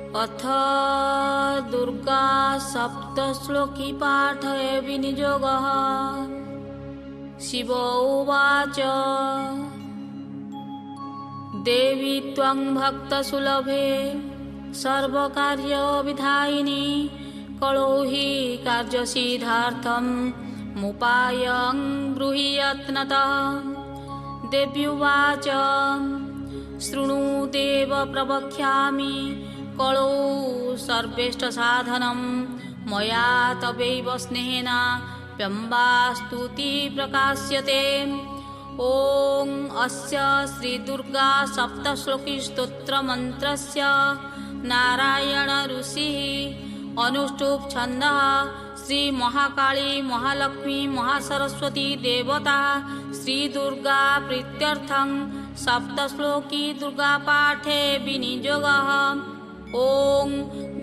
अथ दुर्गा सप्तश्लोकी पाठये विनियोगः। शिव उवाच देवी त्वं भक्तसुलभे सर्वकार्यविधायिनी कलो हि कार्यसिद्धार्थं मुपायं ब्रूहि यत्नतः। देव्युवाच शृणु देव प्रवक्ष्यामि कलो सर्वेष्टसाधनं मया तवैव स्नेहेन प्यम्बास्तुति प्रकाश्यते। ॐ अस्य श्रीदुर्गा सप्तश्लोकी स्तोत्रमन्त्रस्य नारायण ऋषिः अनुष्टुप् छन्दः श्री महाकाली महालक्ष्मी महासरस्वती देवता श्रीदुर्गा प्रीत्यर्थं सप्तश्लोकी दुर्गा पाठे विनियोगः। ॐ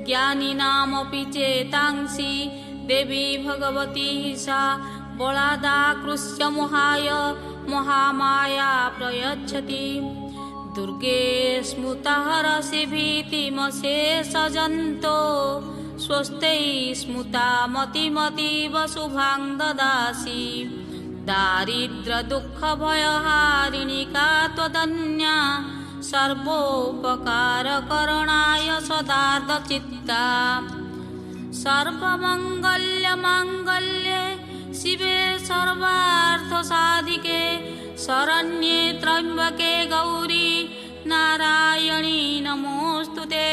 ज्ञानिनामपि चेतांसि देवी भगवती सा बलादाकृष्य मोहाय महामाया प्रयच्छति। दुर्गे स्मृता हरसि भीतिमशेषजन्तो स्वस्त्यै स्मृता मतिमतीव शुभां ददासि। दारिद्र्यदुःखभयहारिणी का त्वदन्या सर्वोपकारकरणाय सदार्धचित्ता। सर्वमङ्गल्यमाङ्गल्ये शिवे सर्वार्थसाधिके शरण्ये त्र्यम्बके गौरी नारायणी नमोऽस्तुते।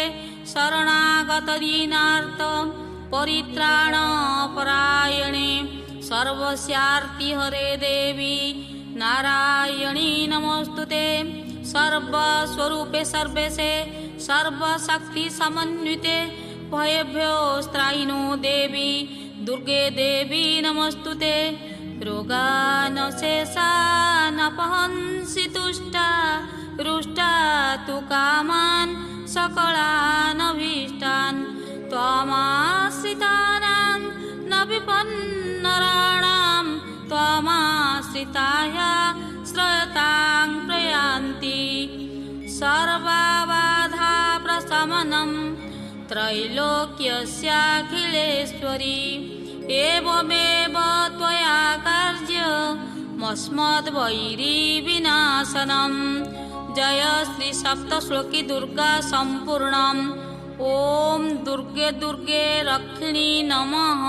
शरणागतदीनार्थ परित्राणपरायणे सर्वस्यार्तिहरे देवी नारायणी नमोऽस्तुते। सर्वस्वरूपे सर्वेशे सर्वशक्तिसमन्विते भयेभ्योस्त्राहिनो देवी दुर्गे देवी नमोऽस्तुते। रोगानशेषानपहंसि तुष्टा रुष्टा तु कामान् सकलानभीष्टान् त्वमाश्रितानां न विपन्नराणां त्वमाश्रिताय श्रयतां प्रयान्ति। सर्वबाधा प्रशमनं त्रैलोक्यस्याखिलेश्वरी एवमेव त्वया कार्यमस्मद्वैरी विनाशनम्। जय श्री सप्तश्लोकी दुर्गा सम्पूर्णम्। ॐ दुर्गे दुर्गे रक्षिणी नमः।